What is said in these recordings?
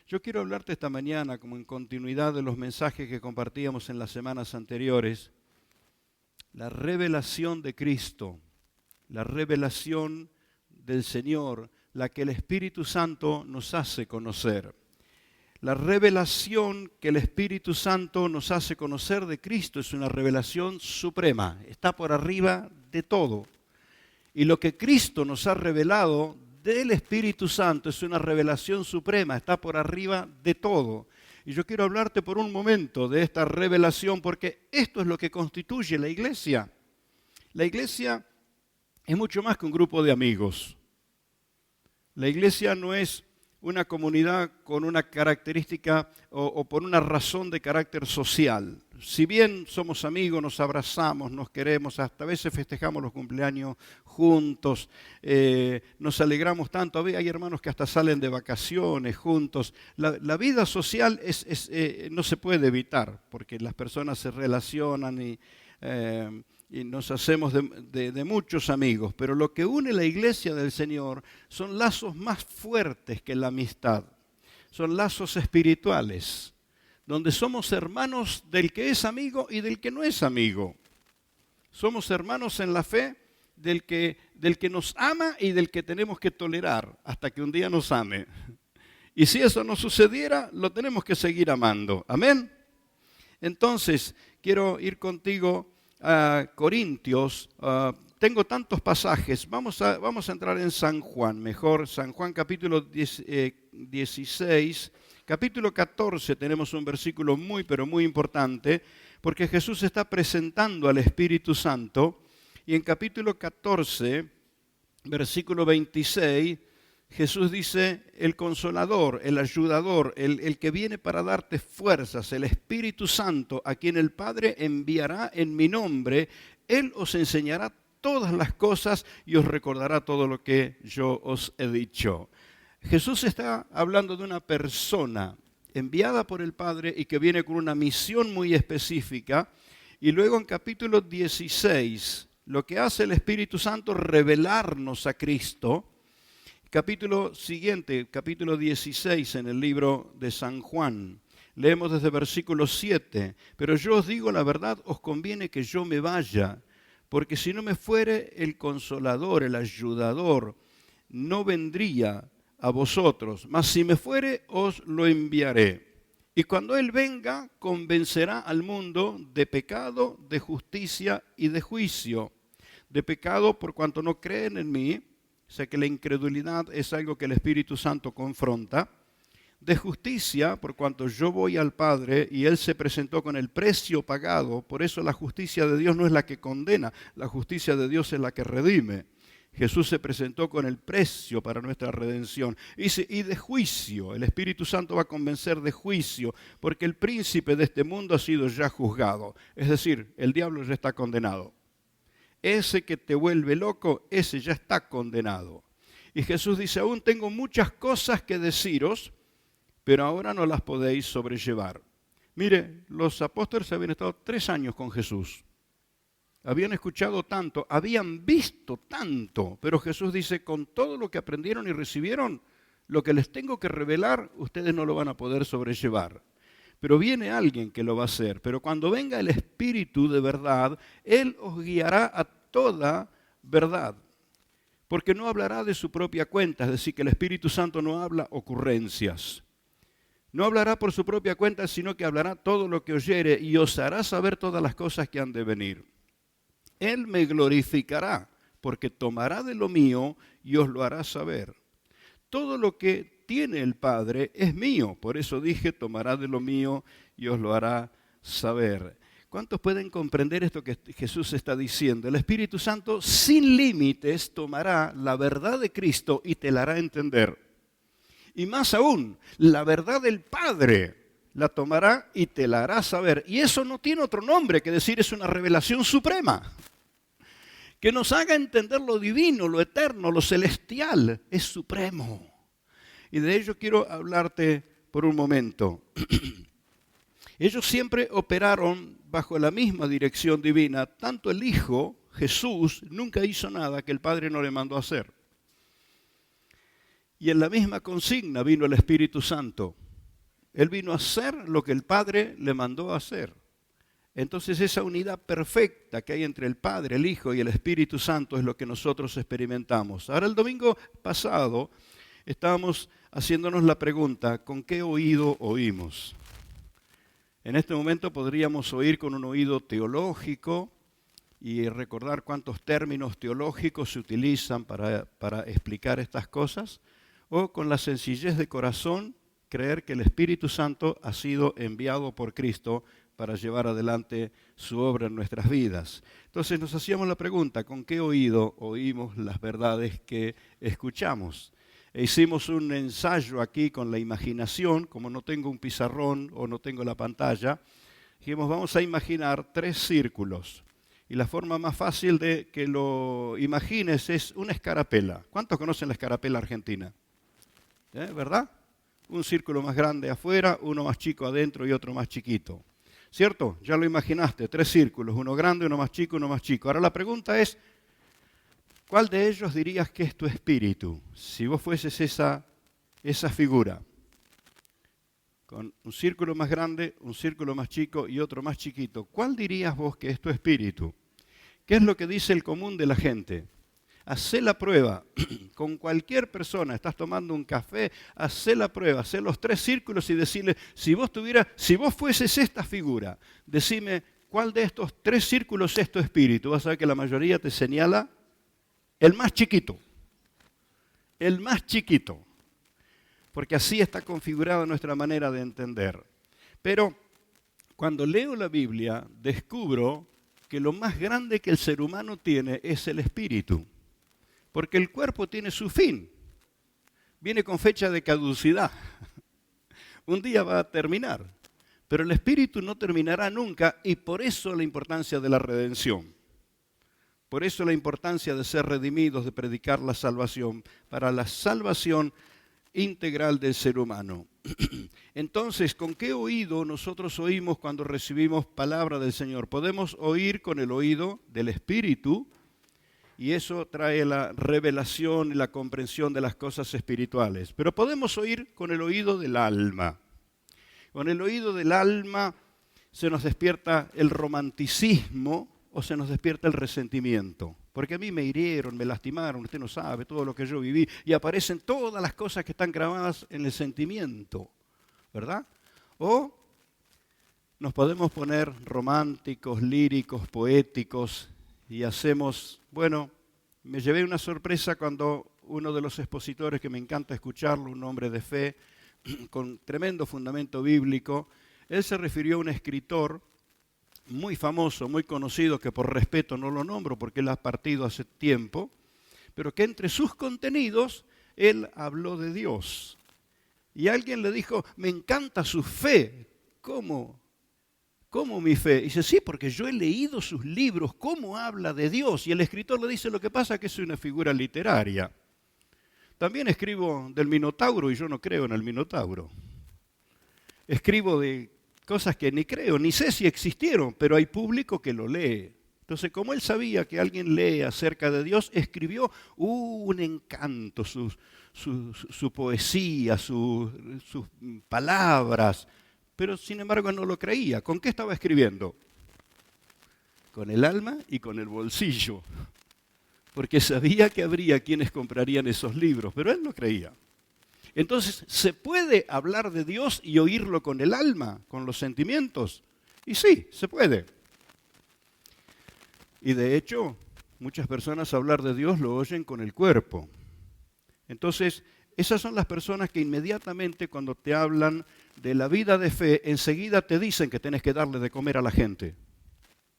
Yo quiero hablarte esta mañana, como en continuidad de los mensajes que compartíamos en las semanas anteriores, la revelación de Cristo, la revelación del Señor, la que el Espíritu Santo nos hace conocer. La revelación que el Espíritu Santo nos hace conocer de Cristo es una revelación suprema, está por arriba de todo. Y lo que Cristo nos ha revelado del Espíritu Santo es una revelación suprema, está por arriba de todo. Y yo quiero hablarte por un momento de esta revelación, porque esto es lo que constituye la iglesia. La iglesia es mucho más que un grupo de amigos. La iglesia no es una comunidad con una característica o por una razón de carácter social. Si bien somos amigos, nos abrazamos, nos queremos, hasta a veces festejamos los cumpleaños juntos, nos alegramos tanto. Hay hermanos que hasta salen de vacaciones juntos. La vida social no se puede evitar, porque las personas se relacionan y nos hacemos de muchos amigos, pero lo que une la iglesia del Señor son lazos más fuertes que la amistad, son lazos espirituales, donde somos hermanos del que es amigo y del que no es amigo. Somos hermanos en la fe del que nos ama y del que tenemos que tolerar hasta que un día nos ame. Y si eso no sucediera, lo tenemos que seguir amando. ¿Amén? Entonces, quiero ir contigo a Corintios. Tengo tantos pasajes. Vamos a entrar en San Juan, mejor. San Juan capítulo 16. Capítulo 14 tenemos un versículo pero muy importante, porque Jesús está presentando al Espíritu Santo. Y en capítulo 14, versículo 26, Jesús dice: el Consolador, el Ayudador, el que viene para darte fuerzas, el Espíritu Santo, a quien el Padre enviará en mi nombre, Él os enseñará todas las cosas y os recordará todo lo que yo os he dicho. Jesús está hablando de una persona enviada por el Padre y que viene con una misión muy específica. Y luego en capítulo 16, lo que hace el Espíritu Santo es revelarnos a Cristo. Capítulo siguiente, capítulo 16 en el libro de San Juan. Leemos desde versículo 7. Pero yo os digo la verdad, os conviene que yo me vaya, porque si no me fuere el Consolador, el Ayudador, no vendría a vosotros, mas si me fuere, os lo enviaré. Y cuando Él venga, convencerá al mundo de pecado, de justicia y de juicio. De pecado por cuanto no creen en mí. O sea que la incredulidad es algo que el Espíritu Santo confronta. De justicia, por cuanto yo voy al Padre y Él se presentó con el precio pagado. Por eso la justicia de Dios no es la que condena, la justicia de Dios es la que redime. Jesús se presentó con el precio para nuestra redención. Y de juicio, el Espíritu Santo va a convencer de juicio, porque el príncipe de este mundo ha sido ya juzgado. Es decir, el diablo ya está condenado. Ese que te vuelve loco, ese ya está condenado. Y Jesús dice: aún tengo muchas cosas que deciros, pero ahora no las podéis sobrellevar. Mire, los apóstoles habían estado 3 años con Jesús. Habían escuchado tanto, habían visto tanto, pero Jesús dice: con todo lo que aprendieron y recibieron, lo que les tengo que revelar, ustedes no lo van a poder sobrellevar. Pero viene alguien que lo va a hacer. Pero cuando venga el Espíritu de verdad, Él os guiará a toda verdad. Porque no hablará de su propia cuenta, es decir, que el Espíritu Santo no habla ocurrencias. No hablará por su propia cuenta, sino que hablará todo lo que oyere y os hará saber todas las cosas que han de venir. Él me glorificará, porque tomará de lo mío y os lo hará saber. Todo lo que tiene el Padre es mío, por eso dije: tomará de lo mío y os lo hará saber. ¿Cuántos pueden comprender esto que Jesús está diciendo? El Espíritu Santo sin límites tomará la verdad de Cristo y te la hará entender. Y más aún, la verdad del Padre la tomará y te la hará saber. Y eso no tiene otro nombre que decir, es una revelación suprema. Que nos haga entender lo divino, lo eterno, lo celestial, es supremo. Y de ello quiero hablarte por un momento. Ellos siempre operaron bajo la misma dirección divina. Tanto el Hijo, Jesús, nunca hizo nada que el Padre no le mandó a hacer. Y en la misma consigna vino el Espíritu Santo. Él vino a hacer lo que el Padre le mandó a hacer. Entonces esa unidad perfecta que hay entre el Padre, el Hijo y el Espíritu Santo es lo que nosotros experimentamos. Ahora el domingo pasado estábamos haciéndonos la pregunta, ¿con qué oído oímos? En este momento podríamos oír con un oído teológico y recordar cuántos términos teológicos se utilizan para explicar estas cosas, o con la sencillez de corazón creer que el Espíritu Santo ha sido enviado por Cristo para llevar adelante su obra en nuestras vidas. Entonces nos hacíamos la pregunta, ¿con qué oído oímos las verdades que escuchamos? E hicimos un ensayo aquí con la imaginación, como no tengo un pizarrón o no tengo la pantalla, dijimos vamos a imaginar 3 círculos. Y la forma más fácil de que lo imagines es una escarapela. ¿Cuántos conocen la escarapela argentina? ¿Verdad? Un círculo más grande afuera, uno más chico adentro y otro más chiquito. ¿Cierto? Ya lo imaginaste, 3 círculos, uno grande, uno más chico, uno más chico. Ahora la pregunta es, ¿cuál de ellos dirías que es tu espíritu? Si vos fueses esa figura, con un círculo más grande, un círculo más chico y otro más chiquito, ¿cuál dirías vos que es tu espíritu? ¿Qué es lo que dice el común de la gente? Hacé la prueba con cualquier persona, estás tomando un café, hacé la prueba, hacé los 3 círculos y decirle, si vos fueses esta figura, decime cuál de estos 3 círculos es tu espíritu. Vas a ver que la mayoría te señala el más chiquito, porque así está configurada nuestra manera de entender. Pero cuando leo la Biblia, descubro que lo más grande que el ser humano tiene es el espíritu. Porque el cuerpo tiene su fin, viene con fecha de caducidad. Un día va a terminar, pero el espíritu no terminará nunca y por eso la importancia de la redención. Por eso la importancia de ser redimidos, de predicar la salvación, para la salvación integral del ser humano. Entonces, ¿con qué oído nosotros oímos cuando recibimos palabra del Señor? Podemos oír con el oído del Espíritu, y eso trae la revelación y la comprensión de las cosas espirituales. Pero podemos oír con el oído del alma. Con el oído del alma se nos despierta el romanticismo o se nos despierta el resentimiento. Porque a mí me hirieron, me lastimaron, usted no sabe todo lo que yo viví. Y aparecen todas las cosas que están grabadas en el sentimiento, ¿verdad? O nos podemos poner románticos, líricos, poéticos, y hacemos, bueno, me llevé una sorpresa cuando uno de los expositores que me encanta escucharlo, un hombre de fe, con tremendo fundamento bíblico, él se refirió a un escritor muy famoso, muy conocido, que por respeto no lo nombro porque él ha partido hace tiempo, pero que entre sus contenidos él habló de Dios. Y alguien le dijo, me encanta su fe. ¿Cómo mi fe? Y dice, sí, porque yo he leído sus libros, cómo habla de Dios. Y el escritor le dice, lo que pasa es que es una figura literaria. También escribo del Minotauro y yo no creo en el Minotauro. Escribo de cosas que ni creo, ni sé si existieron, pero hay público que lo lee. Entonces, como él sabía que alguien lee acerca de Dios, escribió un encanto, su poesía, sus palabras, pero sin embargo no lo creía. ¿Con qué estaba escribiendo? Con el alma y con el bolsillo, porque sabía que habría quienes comprarían esos libros, pero él no creía. Entonces, ¿se puede hablar de Dios y oírlo con el alma, con los sentimientos? Y sí, se puede. Y de hecho, muchas personas hablar de Dios lo oyen con el cuerpo. Entonces, esas son las personas que inmediatamente cuando te hablan de la vida de fe, enseguida te dicen que tienes que darle de comer a la gente.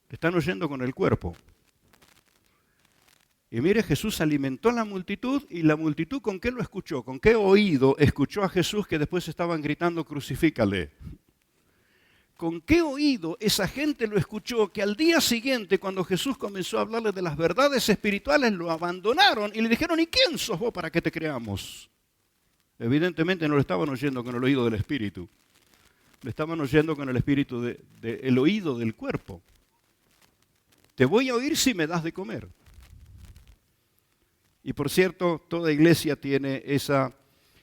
Te están oyendo con el cuerpo. Y mire, Jesús alimentó a la multitud, y la multitud ¿con qué lo escuchó? ¿Con qué oído escuchó a Jesús que después estaban gritando crucifícale? ¿Con qué oído esa gente lo escuchó que al día siguiente, cuando Jesús comenzó a hablarles de las verdades espirituales, lo abandonaron y le dijeron, ¿y quién sos vos para que te creamos? Evidentemente no lo estaban oyendo con el oído del Espíritu. Lo estaban oyendo con el Espíritu el oído del cuerpo. Te voy a oír si me das de comer. Y por cierto, toda iglesia tiene esa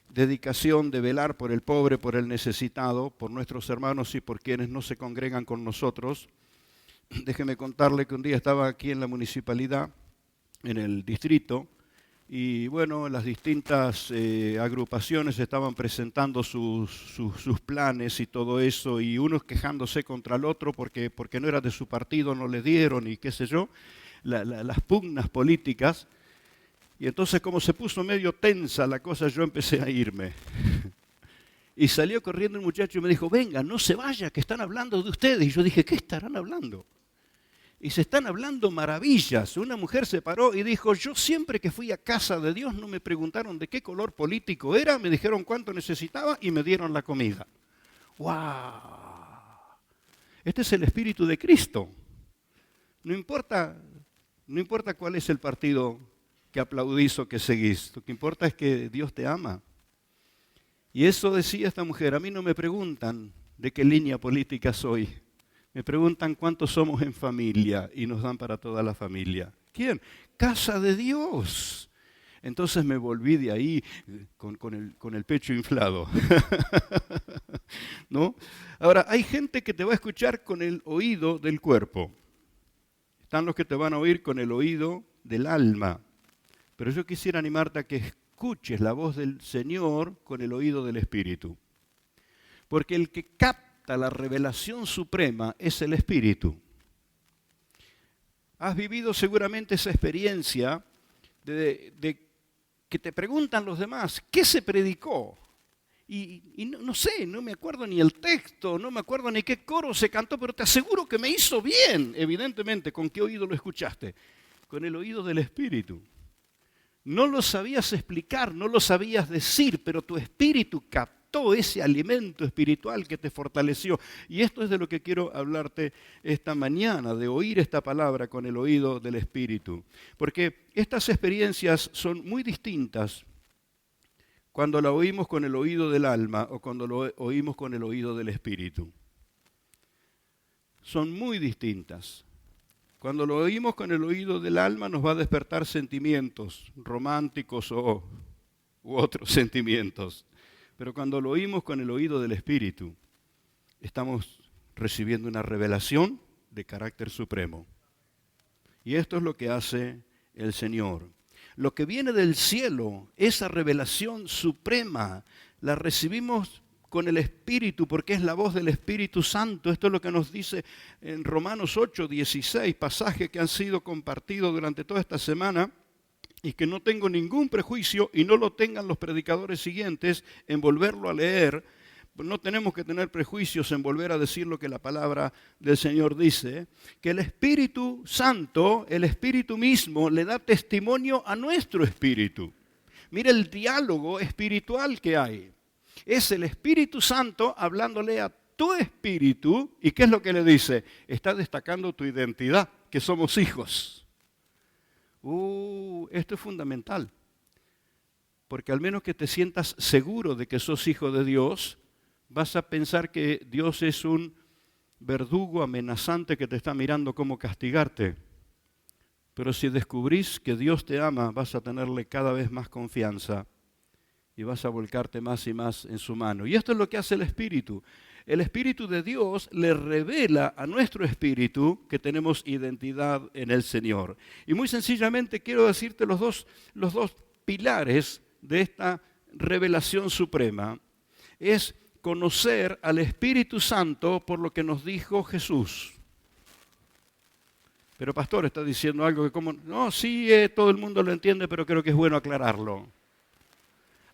dedicación de velar por el pobre, por el necesitado, por nuestros hermanos y por quienes no se congregan con nosotros. Déjeme contarle que un día estaba aquí en la municipalidad, en el distrito, y bueno, las distintas agrupaciones estaban presentando sus planes y todo eso, y unos quejándose contra el otro porque no era de su partido, no le dieron y qué sé yo, las pugnas políticas. Y entonces como se puso medio tensa la cosa, yo empecé a irme. Y salió corriendo un muchacho y me dijo, venga, no se vaya, que están hablando de ustedes. Y yo dije, ¿qué estarán hablando? Y se están hablando maravillas. Una mujer se paró y dijo, yo siempre que fui a casa de Dios no me preguntaron de qué color político era, me dijeron cuánto necesitaba y me dieron la comida. ¡Wow! Este es el Espíritu de Cristo. No importa cuál es el partido que aplaudís o que seguís, lo que importa es que Dios te ama. Y eso decía esta mujer, a mí no me preguntan de qué línea política soy. Me preguntan cuántos somos en familia y nos dan para toda la familia. ¿Quién? Casa de Dios. Entonces me volví de ahí con el pecho inflado. ¿No? Ahora, hay gente que te va a escuchar con el oído del cuerpo. Están los que te van a oír con el oído del alma. Pero yo quisiera animarte a que escuches la voz del Señor con el oído del Espíritu. Porque el que capta la revelación suprema es el Espíritu. Has vivido seguramente esa experiencia de que te preguntan los demás, ¿qué se predicó? Y no sé, no me acuerdo ni el texto, no me acuerdo ni qué coro se cantó, pero te aseguro que me hizo bien, evidentemente. ¿Con qué oído lo escuchaste? Con el oído del Espíritu. No lo sabías explicar, no lo sabías decir, pero tu espíritu captó ese alimento espiritual que te fortaleció. Y esto es de lo que quiero hablarte esta mañana, de oír esta palabra con el oído del Espíritu. Porque estas experiencias son muy distintas cuando la oímos con el oído del alma o cuando lo oímos con el oído del Espíritu. Son muy distintas. Cuando lo oímos con el oído del alma nos va a despertar sentimientos románticos u otros sentimientos. Pero cuando lo oímos con el oído del Espíritu, estamos recibiendo una revelación de carácter supremo. Y esto es lo que hace el Señor. Lo que viene del cielo, esa revelación suprema, la recibimos con el Espíritu, porque es la voz del Espíritu Santo. Esto es lo que nos dice en Romanos 8, 16, pasajes que han sido compartidos durante toda esta semana y que no tengo ningún prejuicio y no lo tengan los predicadores siguientes en volverlo a leer. No tenemos que tener prejuicios en volver a decir lo que la palabra del Señor dice, que el Espíritu Santo, el Espíritu mismo, le da testimonio a nuestro espíritu. Mira el diálogo espiritual que hay. Es el Espíritu Santo hablándole a tu espíritu. ¿Y qué es lo que le dice? Está destacando tu identidad, que somos hijos. Esto es fundamental. Porque al menos que te sientas seguro de que sos hijo de Dios, vas a pensar que Dios es un verdugo amenazante que te está mirando cómo castigarte. Pero si descubrís que Dios te ama, vas a tenerle cada vez más confianza. Y vas a volcarte más y más en su mano. Y esto es lo que hace el Espíritu. El Espíritu de Dios le revela a nuestro espíritu que tenemos identidad en el Señor. Y muy sencillamente quiero decirte los dos pilares de esta revelación suprema. Es conocer al Espíritu Santo por lo que nos dijo Jesús. Pero pastor, está diciendo algo que como... No, sí, todo el mundo lo entiende, pero creo que es bueno aclararlo.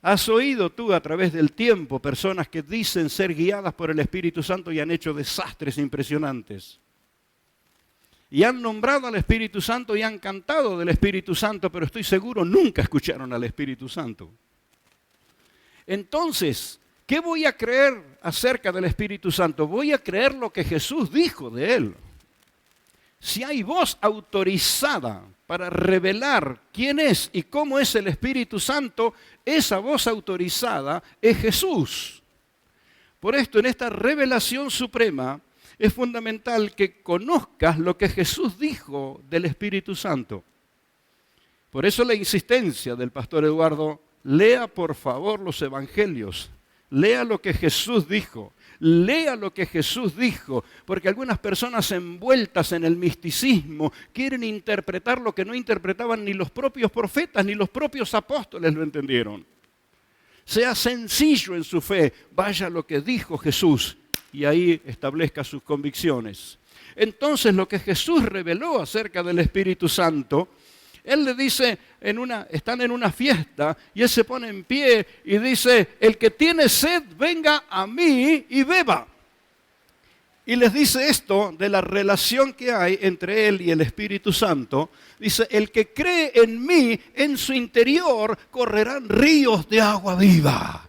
¿Has oído tú a través del tiempo personas que dicen ser guiadas por el Espíritu Santo y han hecho desastres impresionantes? Y han nombrado al Espíritu Santo y han cantado del Espíritu Santo, pero estoy seguro nunca escucharon al Espíritu Santo. Entonces, ¿qué voy a creer acerca del Espíritu Santo? Voy a creer lo que Jesús dijo de él. Si hay voz autorizada para revelar quién es y cómo es el Espíritu Santo, esa voz autorizada es Jesús. Por esto, en esta revelación suprema, es fundamental que conozcas lo que Jesús dijo del Espíritu Santo. Por eso la insistencia del pastor Eduardo lea por favor los evangelios, lea lo que Jesús dijo. Lea lo que Jesús dijo, porque algunas personas envueltas en el misticismo quieren interpretar lo que no interpretaban ni los propios profetas ni los propios apóstoles lo entendieron. Sea sencillo en su fe, vaya a lo que dijo Jesús y ahí establezca sus convicciones. Entonces lo que Jesús reveló acerca del Espíritu Santo, Él le dice, están en una fiesta y Él se pone en pie y dice, el que tiene sed, venga a mí y beba. Y les dice esto de la relación que hay entre Él y el Espíritu Santo. Dice, el que cree en mí, en su interior correrán ríos de agua viva.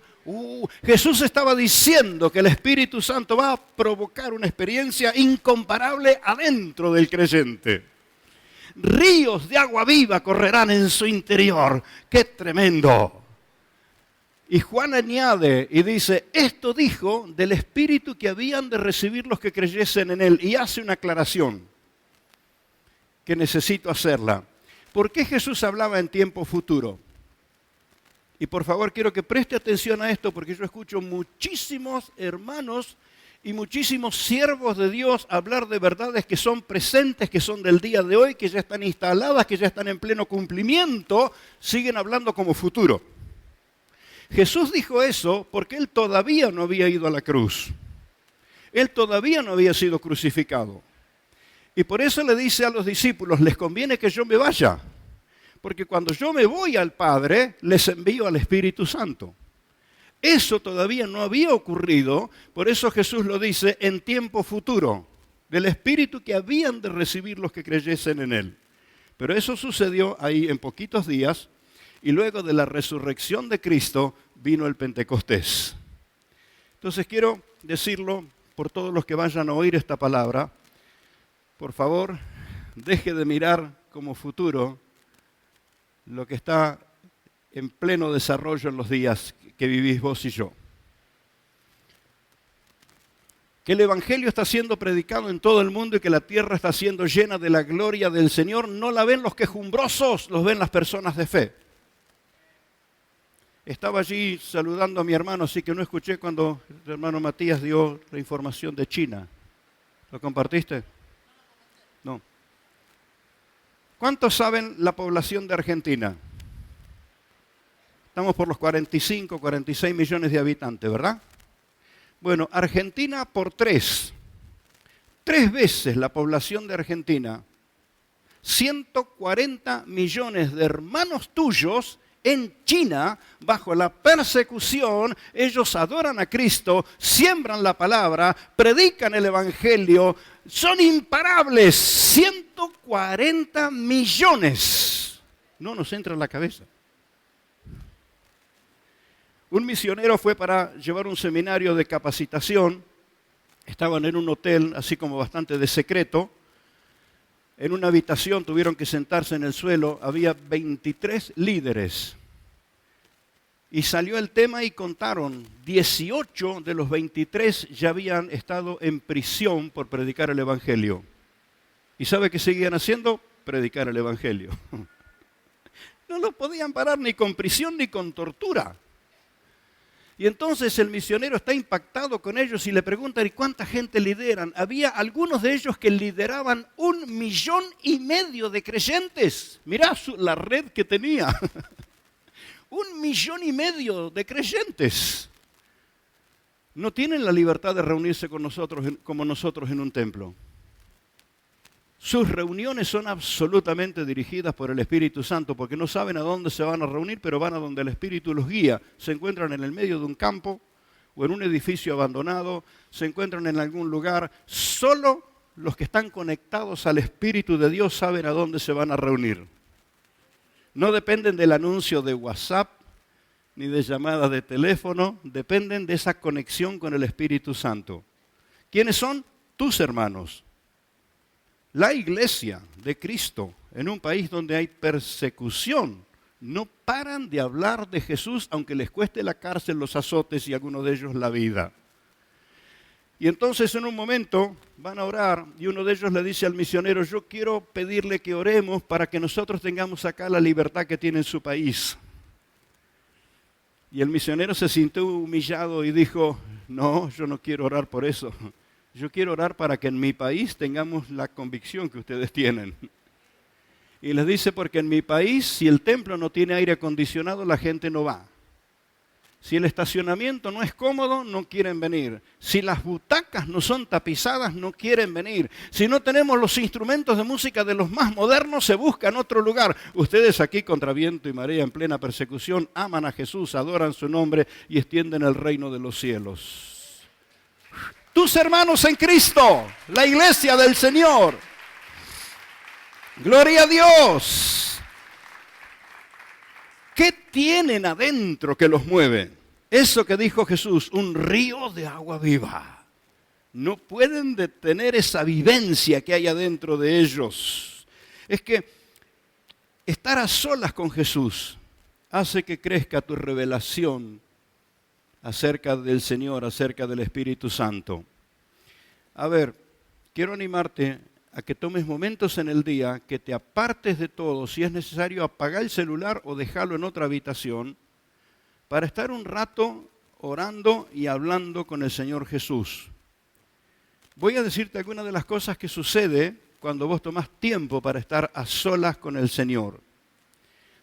Jesús estaba diciendo que el Espíritu Santo va a provocar una experiencia incomparable adentro del creyente. Ríos de agua viva correrán en su interior. ¡Qué tremendo! Y Juan añade y dice, esto dijo del Espíritu que habían de recibir los que creyesen en Él. Y hace una aclaración que necesito hacerla. ¿Por qué Jesús hablaba en tiempo futuro? Y por favor quiero que preste atención a esto porque yo escucho muchísimos hermanos y muchísimos siervos de Dios hablar de verdades que son presentes, que son del día de hoy, que ya están instaladas, que ya están en pleno cumplimiento, siguen hablando como futuro. Jesús dijo eso porque Él todavía no había ido a la cruz. Él todavía no había sido crucificado. Y por eso le dice a los discípulos, les conviene que yo me vaya, porque cuando yo me voy al Padre, les envío al Espíritu Santo. Eso todavía no había ocurrido, por eso Jesús lo dice en tiempo futuro, del Espíritu que habían de recibir los que creyesen en Él. Pero eso sucedió ahí en poquitos días, y luego de la resurrección de Cristo vino el Pentecostés. Entonces quiero decirlo por todos los que vayan a oír esta palabra, por favor, deje de mirar como futuro lo que está en pleno desarrollo en los días que vivís vos y yo. Que el Evangelio está siendo predicado en todo el mundo y que la tierra está siendo llena de la gloria del Señor, no la ven los quejumbrosos, los ven las personas de fe. Estaba allí saludando a mi hermano, así que no escuché cuando el hermano Matías dio la información de China. ¿Lo compartiste? No. ¿Cuántos saben la población de Argentina? Estamos por los 45, 46 millones de habitantes, ¿verdad? Bueno, Argentina por 3 veces la población de Argentina, 140 millones de hermanos tuyos en China, bajo la persecución, ellos adoran a Cristo, siembran la palabra, predican el Evangelio, son imparables, 140 millones. No nos entra en la cabeza. Un misionero fue para llevar un seminario de capacitación, estaban en un hotel, así como bastante de secreto, en una habitación tuvieron que sentarse en el suelo, había 23 líderes. Y salió el tema y contaron, 18 de los 23 ya habían estado en prisión por predicar el Evangelio. ¿Y sabe qué seguían haciendo? Predicar el Evangelio. No lo podían parar ni con prisión ni con tortura. Y entonces el misionero está impactado con ellos y le preguntan, ¿y cuánta gente lideran? Había algunos de ellos que lideraban 1,5 millones de creyentes. Mirá la red que tenía. 1,5 millones de creyentes. No tienen la libertad de reunirse con nosotros como nosotros en un templo. Sus reuniones son absolutamente dirigidas por el Espíritu Santo porque no saben a dónde se van a reunir, pero van a donde el Espíritu los guía. Se encuentran en el medio de un campo o en un edificio abandonado, se encuentran en algún lugar. Solo los que están conectados al Espíritu de Dios saben a dónde se van a reunir. No dependen del anuncio de WhatsApp ni de llamadas de teléfono, dependen de esa conexión con el Espíritu Santo. ¿Quiénes son? Tus hermanos. La iglesia de Cristo en un país donde hay persecución no paran de hablar de Jesús aunque les cueste la cárcel, los azotes y a algunos de ellos la vida. Y entonces en un momento van a orar y uno de ellos le dice al misionero, yo quiero pedirle que oremos para que nosotros tengamos acá la libertad que tiene en su país. Y el misionero se sintió humillado y dijo, no, yo no quiero orar por eso. Yo quiero orar para que en mi país tengamos la convicción que ustedes tienen. Y les dice, porque en mi país, si el templo no tiene aire acondicionado, la gente no va. Si el estacionamiento no es cómodo, no quieren venir. Si las butacas no son tapizadas, no quieren venir. Si no tenemos los instrumentos de música de los más modernos, se buscan otro lugar. Ustedes aquí, contra viento y marea, en plena persecución, aman a Jesús, adoran su nombre y extienden el reino de los cielos. Tus hermanos en Cristo, la iglesia del Señor. Gloria a Dios. ¿Qué tienen adentro que los mueve? Eso que dijo Jesús, un río de agua viva. No pueden detener esa vivencia que hay adentro de ellos. Es que estar a solas con Jesús hace que crezca tu revelación acerca del Señor, acerca del Espíritu Santo. A ver, quiero animarte a que tomes momentos en el día, que te apartes de todo, si es necesario apagar el celular o dejarlo en otra habitación, para estar un rato orando y hablando con el Señor Jesús. Voy a decirte algunas de las cosas que sucede cuando vos tomás tiempo para estar a solas con el Señor.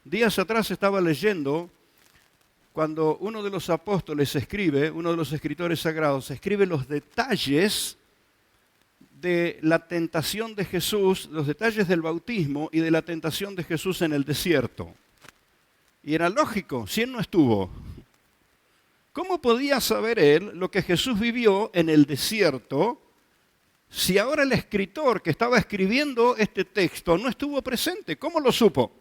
Días atrás estaba leyendo cuando uno de los apóstoles escribe, uno de los escritores sagrados, escribe los detalles de la tentación de Jesús, los detalles del bautismo y de la tentación de Jesús en el desierto. Y era lógico, si él no estuvo, ¿cómo podía saber él lo que Jesús vivió en el desierto si ahora el escritor que estaba escribiendo este texto no estuvo presente? ¿Cómo lo supo?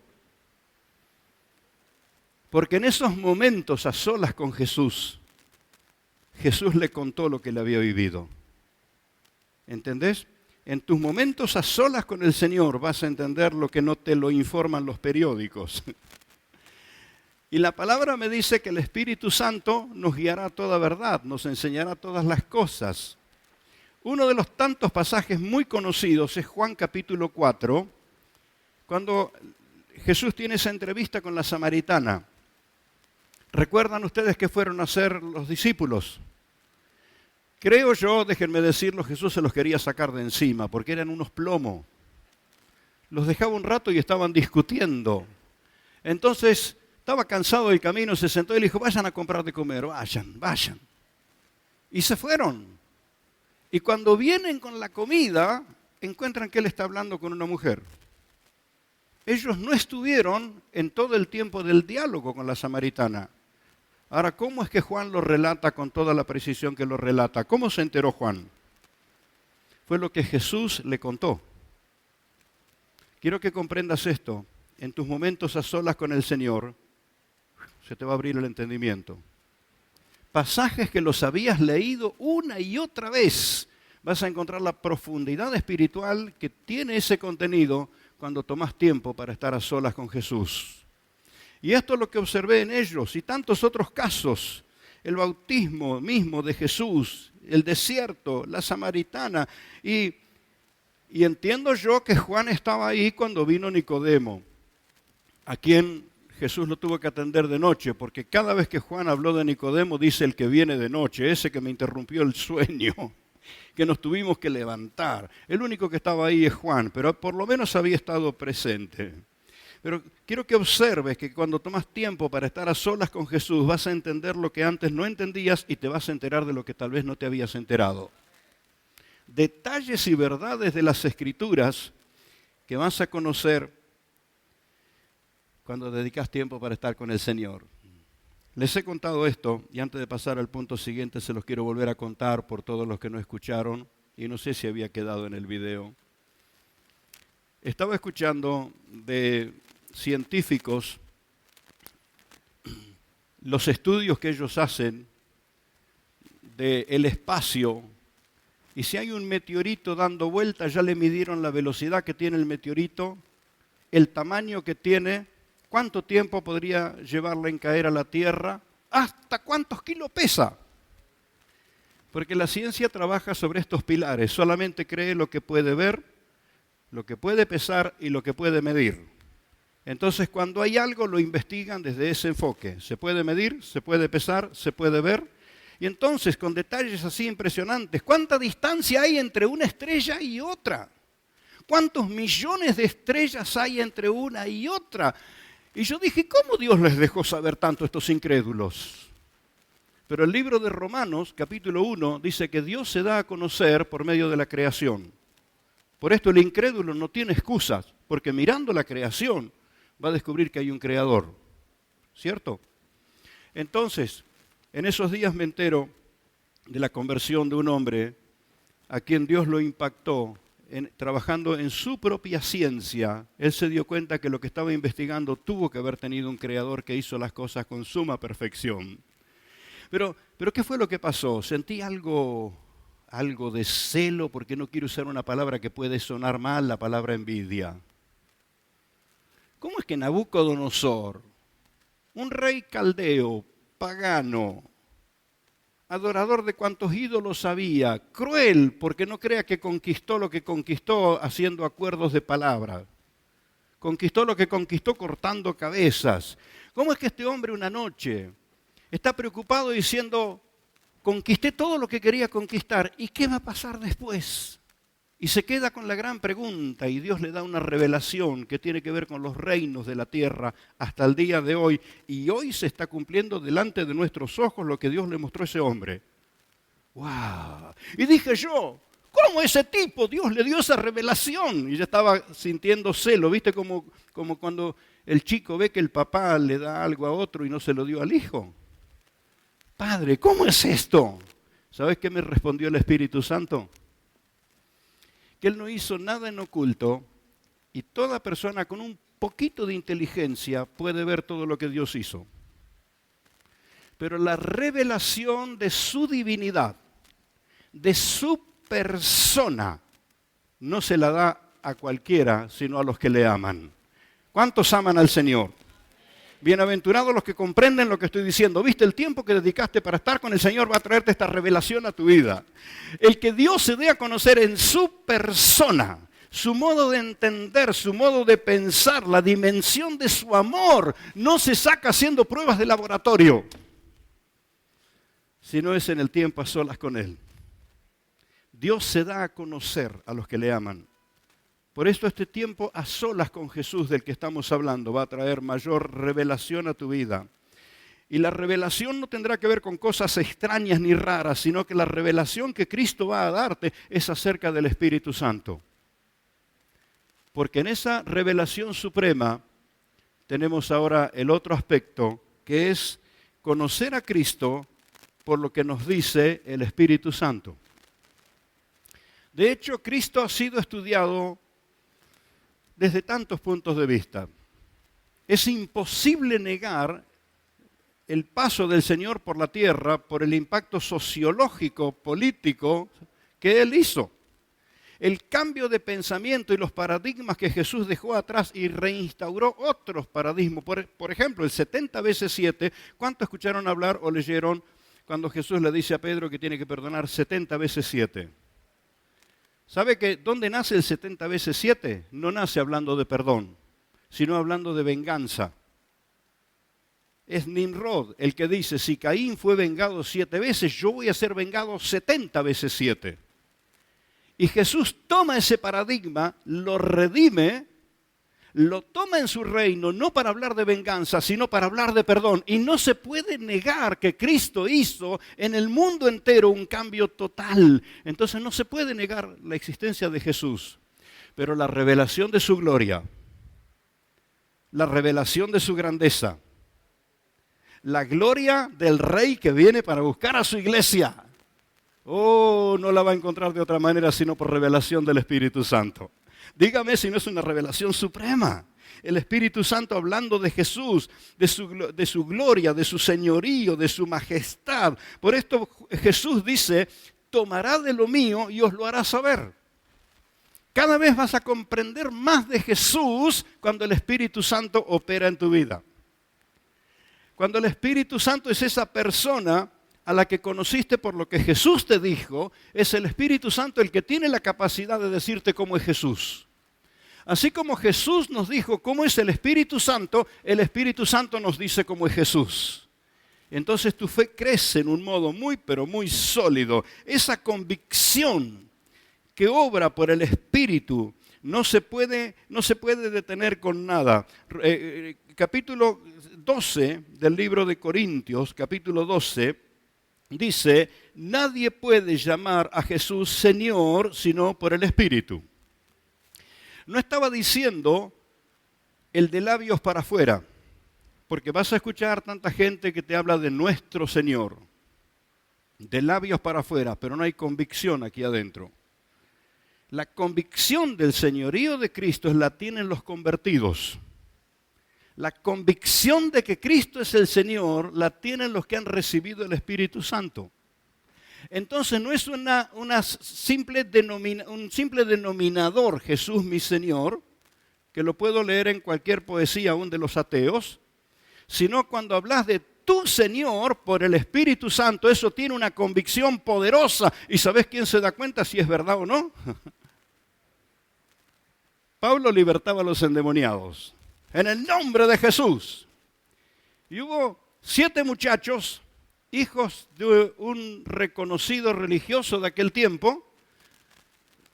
Porque en esos momentos a solas con Jesús, Jesús le contó lo que le había vivido. ¿Entendés? En tus momentos a solas con el Señor vas a entender lo que no te lo informan los periódicos. Y la palabra me dice que el Espíritu Santo nos guiará a toda verdad, nos enseñará todas las cosas. Uno de los tantos pasajes muy conocidos es Juan capítulo 4, cuando Jesús tiene esa entrevista con la samaritana. ¿Recuerdan ustedes qué fueron a hacer los discípulos? Creo yo, déjenme decirlo, Jesús se los quería sacar de encima, porque eran unos plomos. Los dejaba un rato y estaban discutiendo. Entonces, estaba cansado del camino, se sentó y le dijo, vayan a comprar de comer, vayan. Y se fueron. Y cuando vienen con la comida, encuentran que él está hablando con una mujer. Ellos no estuvieron en todo el tiempo del diálogo con la samaritana. Ahora, ¿cómo es que Juan lo relata con toda la precisión que lo relata? ¿Cómo se enteró Juan? Fue lo que Jesús le contó. Quiero que comprendas esto. En tus momentos a solas con el Señor, se te va a abrir el entendimiento. Pasajes que los habías leído una y otra vez, vas a encontrar la profundidad espiritual que tiene ese contenido cuando tomas tiempo para estar a solas con Jesús. Y esto es lo que observé en ellos y tantos otros casos. El bautismo mismo de Jesús, el desierto, la samaritana. Y entiendo yo que Juan estaba ahí cuando vino Nicodemo, a quien Jesús lo tuvo que atender de noche, porque cada vez que Juan habló de Nicodemo, dice el que viene de noche, ese que me interrumpió el sueño, que nos tuvimos que levantar. El único que estaba ahí es Juan, pero por lo menos había estado presente. Pero quiero que observes que cuando tomas tiempo para estar a solas con Jesús, vas a entender lo que antes no entendías y te vas a enterar de lo que tal vez no te habías enterado. Detalles y verdades de las Escrituras que vas a conocer cuando dedicas tiempo para estar con el Señor. Les he contado esto y antes de pasar al punto siguiente se los quiero volver a contar por todos los que no escucharon y no sé si había quedado en el video. Estaba escuchando de científicos los estudios que ellos hacen del espacio y si hay un meteorito dando vuelta ya le midieron la velocidad que tiene el meteorito, el tamaño que tiene, cuánto tiempo podría llevarle en caer a la Tierra, hasta cuántos kilos pesa. Porque la ciencia trabaja sobre estos pilares, solamente cree lo que puede ver, lo que puede pesar y lo que puede medir. Entonces, cuando hay algo, lo investigan desde ese enfoque. Se puede medir, se puede pesar, se puede ver. Y entonces, con detalles así impresionantes, ¿cuánta distancia hay entre una estrella y otra? ¿Cuántos millones de estrellas hay entre una y otra? Y yo dije, ¿cómo Dios les dejó saber tanto a estos incrédulos? Pero el libro de Romanos, capítulo 1, dice que Dios se da a conocer por medio de la creación. Por esto el incrédulo no tiene excusas, porque mirando la creación va a descubrir que hay un creador, ¿cierto? Entonces, en esos días me entero de la conversión de un hombre a quien Dios lo impactó trabajando en su propia ciencia. Él se dio cuenta que lo que estaba investigando tuvo que haber tenido un creador que hizo las cosas con suma perfección. Pero ¿qué fue lo que pasó? Sentí algo de celo, porque no quiero usar una palabra que puede sonar mal, la palabra envidia. ¿Cómo es que Nabucodonosor, un rey caldeo, pagano, adorador de cuantos ídolos había, cruel, porque no crea que conquistó lo que conquistó haciendo acuerdos de palabra, conquistó lo que conquistó cortando cabezas? ¿Cómo es que este hombre una noche está preocupado diciendo, conquisté todo lo que quería conquistar, ¿y qué va a pasar después? Y se queda con la gran pregunta, y Dios le da una revelación que tiene que ver con los reinos de la tierra hasta el día de hoy. Y hoy se está cumpliendo delante de nuestros ojos lo que Dios le mostró a ese hombre. ¡Wow! Y dije yo, ¿cómo ese tipo Dios le dio esa revelación? Y yo estaba sintiendo celo, ¿viste? Como cuando el chico ve que el papá le da algo a otro y no se lo dio al hijo. Padre, ¿cómo es esto? ¿Sabes qué me respondió el Espíritu Santo? Que Él no hizo nada en oculto y toda persona con un poquito de inteligencia puede ver todo lo que Dios hizo. Pero la revelación de su divinidad, de su persona, no se la da a cualquiera, sino a los que le aman. ¿Cuántos aman al Señor? Bienaventurados los que comprenden lo que estoy diciendo. ¿Viste? El tiempo que dedicaste para estar con el Señor va a traerte esta revelación a tu vida. El que Dios se dé a conocer en su persona, su modo de entender, su modo de pensar, la dimensión de su amor, no se saca haciendo pruebas de laboratorio, sino es en el tiempo a solas con Él. Dios se da a conocer a los que le aman. Por esto este tiempo a solas con Jesús del que estamos hablando va a traer mayor revelación a tu vida. Y la revelación no tendrá que ver con cosas extrañas ni raras, sino que la revelación que Cristo va a darte es acerca del Espíritu Santo. Porque en esa revelación suprema tenemos ahora el otro aspecto, que es conocer a Cristo por lo que nos dice el Espíritu Santo. De hecho, Cristo ha sido estudiado desde tantos puntos de vista. Es imposible negar el paso del Señor por la tierra por el impacto sociológico, político que Él hizo. El cambio de pensamiento y los paradigmas que Jesús dejó atrás y reinstauró otros paradigmas. Por ejemplo, el 70 veces 7, ¿cuánto escucharon hablar o leyeron cuando Jesús le dice a Pedro que tiene que perdonar 70 veces 7? ¿Sabe que dónde nace el 70 veces 7? No nace hablando de perdón, sino hablando de venganza. Es Nimrod el que dice, si Caín fue vengado 7 veces, yo voy a ser vengado 70 veces 7. Y Jesús toma ese paradigma, lo redime, lo toma en su reino, no para hablar de venganza, sino para hablar de perdón. Y no se puede negar que Cristo hizo en el mundo entero un cambio total. Entonces no se puede negar la existencia de Jesús. Pero la revelación de su gloria, la revelación de su grandeza, la gloria del Rey que viene para buscar a su iglesia, no la va a encontrar de otra manera sino por revelación del Espíritu Santo. Dígame si no es una revelación suprema. El Espíritu Santo hablando de Jesús, de su gloria, de su señorío, de su majestad. Por esto Jesús dice, tomará de lo mío y os lo hará saber. Cada vez vas a comprender más de Jesús cuando el Espíritu Santo opera en tu vida. Cuando el Espíritu Santo es esa persona a la que conociste por lo que Jesús te dijo, es el Espíritu Santo el que tiene la capacidad de decirte cómo es Jesús. Así como Jesús nos dijo cómo es el Espíritu Santo nos dice cómo es Jesús. Entonces tu fe crece en un modo muy, pero muy sólido. Esa convicción que obra por el Espíritu no se puede detener con nada. Capítulo 12 del libro de Corintios, capítulo 12, dice, nadie puede llamar a Jesús Señor sino por el Espíritu. No estaba diciendo el de labios para afuera, porque vas a escuchar tanta gente que te habla de nuestro Señor, de labios para afuera, pero no hay convicción aquí adentro. La convicción del señorío de Cristo la tienen los convertidos. La convicción de que Cristo es el Señor la tienen los que han recibido el Espíritu Santo. Entonces no es un simple denominador, Jesús mi Señor, que lo puedo leer en cualquier poesía aún de los ateos, sino cuando hablas de tu Señor por el Espíritu Santo, eso tiene una convicción poderosa. ¿Y sabes quién se da cuenta si es verdad o no? Pablo libertaba a los endemoniados en el nombre de Jesús. Y hubo 7 muchachos, hijos de un reconocido religioso de aquel tiempo,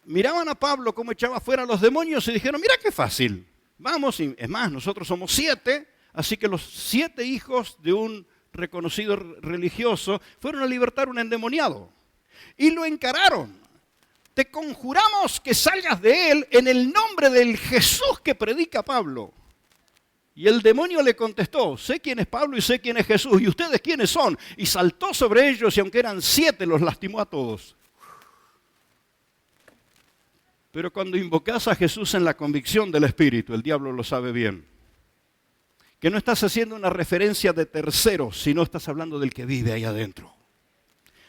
miraban a Pablo cómo echaba fuera a los demonios y dijeron, mira qué fácil, vamos, y es más, nosotros somos 7, así que los 7 hijos de un reconocido religioso fueron a libertar a un endemoniado. Y lo encararon. Te conjuramos que salgas de él en el nombre del Jesús que predica Pablo. Y el demonio le contestó, sé quién es Pablo y sé quién es Jesús, ¿y ustedes quiénes son? Y saltó sobre ellos y aunque eran 7, los lastimó a todos. Pero cuando invocas a Jesús en la convicción del Espíritu, el diablo lo sabe bien. Que no estás haciendo una referencia de terceros, sino estás hablando del que vive ahí adentro.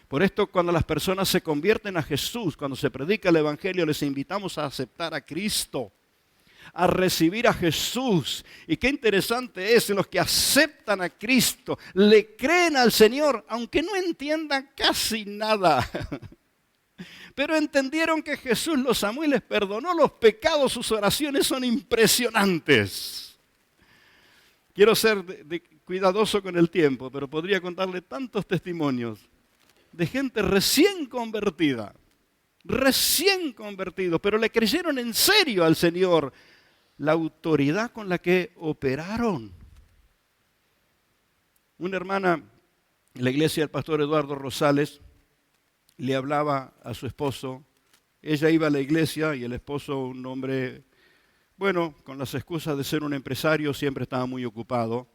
Por esto, cuando las personas se convierten a Jesús, cuando se predica el Evangelio, les invitamos a aceptar a Cristo, a recibir a Jesús. Y qué interesante es, los que aceptan a Cristo, le creen al Señor, aunque no entiendan casi nada. Pero entendieron que Jesús los amó y les perdonó los pecados, sus oraciones son impresionantes. Quiero ser cuidadoso con el tiempo, pero podría contarle tantos testimonios de gente recién convertidos, pero le creyeron en serio al Señor, la autoridad con la que operaron. Una hermana en la iglesia del pastor Eduardo Rosales le hablaba a su esposo, ella iba a la iglesia y el esposo, un hombre, bueno, con las excusas de ser un empresario, siempre estaba muy ocupado,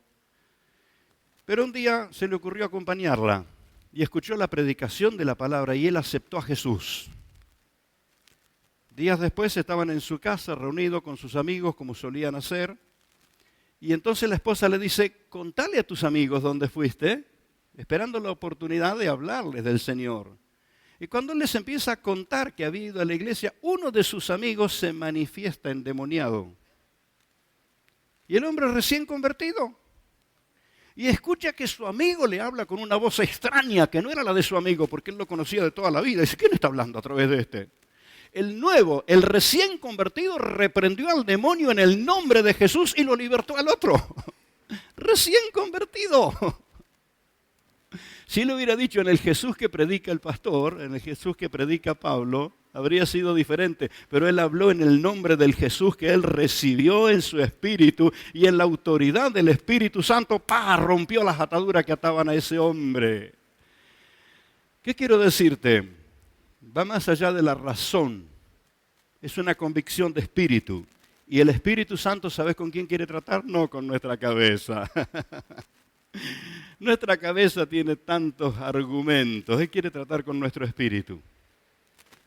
pero un día se le ocurrió acompañarla. Y escuchó la predicación de la palabra y él aceptó a Jesús. Días después estaban en su casa reunidos con sus amigos como solían hacer. Y entonces la esposa le dice, contale a tus amigos dónde fuiste, esperando la oportunidad de hablarles del Señor. Y cuando él les empieza a contar que había ido a la iglesia, uno de sus amigos se manifiesta endemoniado. Y el hombre recién convertido. Y escucha que su amigo le habla con una voz extraña, que no era la de su amigo, porque él lo conocía de toda la vida. Dice, ¿quién está hablando a través de este? El nuevo, el recién convertido, reprendió al demonio en el nombre de Jesús y lo libertó al otro. Recién convertido. Si él hubiera dicho en el Jesús que predica el pastor, en el Jesús que predica Pablo, habría sido diferente, pero él habló en el nombre del Jesús que él recibió en su espíritu y en la autoridad del Espíritu Santo, ¡pah!, rompió las ataduras que ataban a ese hombre. ¿Qué quiero decirte? Va más allá de la razón, es una convicción de espíritu. Y el Espíritu Santo, ¿sabes con quién quiere tratar? No con nuestra cabeza. Nuestra cabeza tiene tantos argumentos, Él quiere tratar con nuestro espíritu.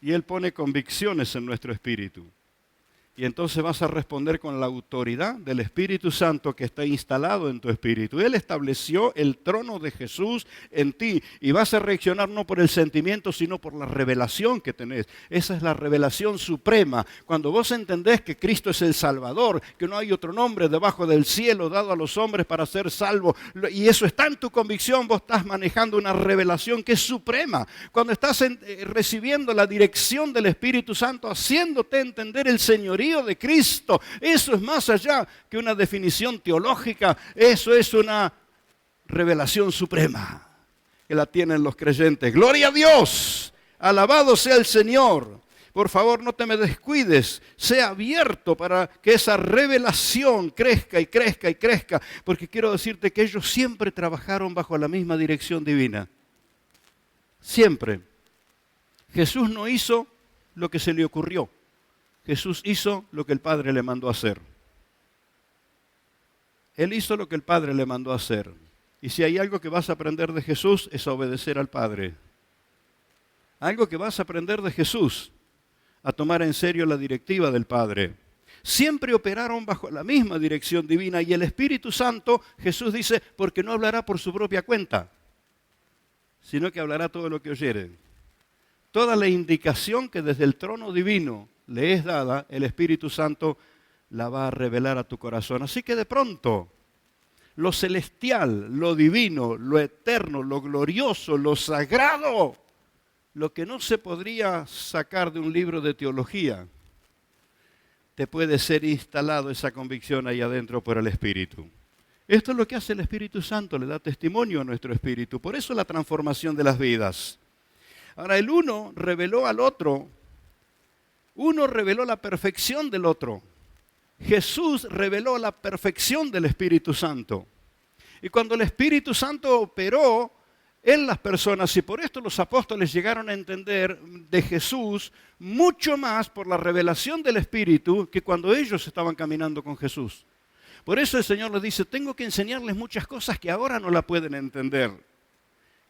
Y Él pone convicciones en nuestro espíritu. Y entonces vas a responder con la autoridad del Espíritu Santo que está instalado en tu espíritu. Él estableció el trono de Jesús en ti y vas a reaccionar no por el sentimiento, sino por la revelación que tenés. Esa es la revelación suprema. Cuando vos entendés que Cristo es el Salvador, que no hay otro nombre debajo del cielo dado a los hombres para ser salvos, y eso está en tu convicción, vos estás manejando una revelación que es suprema. Cuando estás recibiendo la dirección del Espíritu Santo, haciéndote entender el señorío señorío de Cristo. Eso es más allá que una definición teológica, eso es una revelación suprema que la tienen los creyentes. ¡Gloria a Dios! ¡Alabado sea el Señor! Por favor, no te me descuides, sea abierto para que esa revelación crezca y crezca y crezca, porque quiero decirte que ellos siempre trabajaron bajo la misma dirección divina. Siempre. Jesús no hizo lo que se le ocurrió. Jesús hizo lo que el Padre le mandó a hacer. Él hizo lo que el Padre le mandó a hacer. Y si hay algo que vas a aprender de Jesús, es a obedecer al Padre. Algo que vas a aprender de Jesús, a tomar en serio la directiva del Padre. Siempre operaron bajo la misma dirección divina y el Espíritu Santo, Jesús dice, porque no hablará por su propia cuenta, sino que hablará todo lo que oyere. Toda la indicación que desde el trono divino le es dada, el Espíritu Santo la va a revelar a tu corazón. Así que de pronto, lo celestial, lo divino, lo eterno, lo glorioso, lo sagrado, lo que no se podría sacar de un libro de teología, te puede ser instalado esa convicción ahí adentro por el Espíritu. Esto es lo que hace el Espíritu Santo, le da testimonio a nuestro espíritu. Por eso la transformación de las vidas. Ahora, el uno reveló al otro. Uno reveló la perfección del otro. Jesús reveló la perfección del Espíritu Santo. Y cuando el Espíritu Santo operó en las personas, y por esto los apóstoles llegaron a entender de Jesús mucho más por la revelación del Espíritu que cuando ellos estaban caminando con Jesús. Por eso el Señor les dice, tengo que enseñarles muchas cosas que ahora no la pueden entender,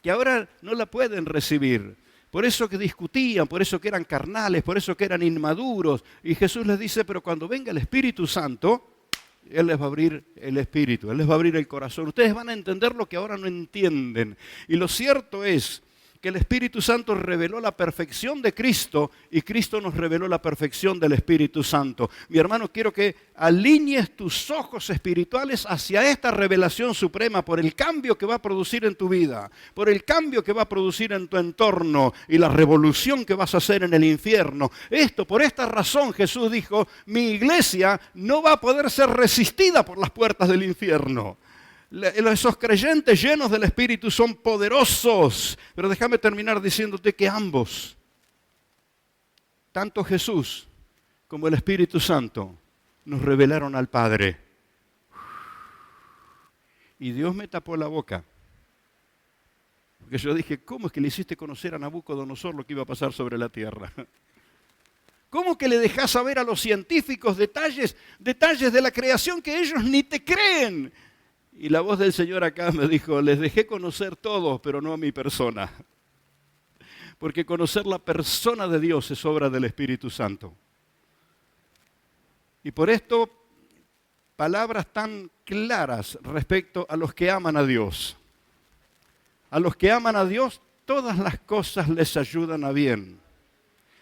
que ahora no la pueden recibir. Por eso que discutían, por eso que eran carnales, por eso que eran inmaduros. Y Jesús les dice, pero cuando venga el Espíritu Santo, Él les va a abrir el espíritu, Él les va a abrir el corazón. Ustedes van a entender lo que ahora no entienden. Y lo cierto es que el Espíritu Santo reveló la perfección de Cristo y Cristo nos reveló la perfección del Espíritu Santo. Mi hermano, quiero que alinees tus ojos espirituales hacia esta revelación suprema por el cambio que va a producir en tu vida, por el cambio que va a producir en tu entorno y la revolución que vas a hacer en el infierno. Por esta razón Jesús dijo, mi iglesia no va a poder ser resistida por las puertas del infierno. Esos creyentes llenos del Espíritu son poderosos. Pero déjame terminar diciéndote que ambos, tanto Jesús como el Espíritu Santo, nos revelaron al Padre. Y Dios me tapó la boca. Porque yo dije, ¿cómo es que le hiciste conocer a Nabucodonosor lo que iba a pasar sobre la tierra? ¿Cómo que le dejás saber a los científicos detalles de la creación que ellos ni te creen? Y la voz del Señor acá me dijo, les dejé conocer todo, pero no a mi persona. Porque conocer la persona de Dios es obra del Espíritu Santo. Y por esto, palabras tan claras respecto a los que aman a Dios. A los que aman a Dios, todas las cosas les ayudan a bien.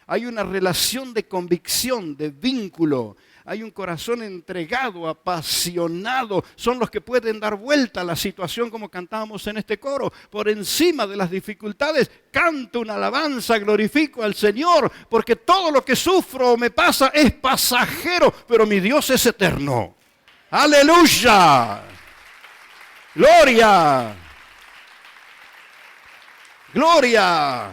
Hay una relación de convicción, de vínculo. Hay un corazón entregado, apasionado. Son los que pueden dar vuelta a la situación como cantábamos en este coro. Por encima de las dificultades, canto una alabanza, glorifico al Señor, porque todo lo que sufro o me pasa es pasajero, pero mi Dios es eterno. ¡Aleluya! ¡Gloria! ¡Gloria!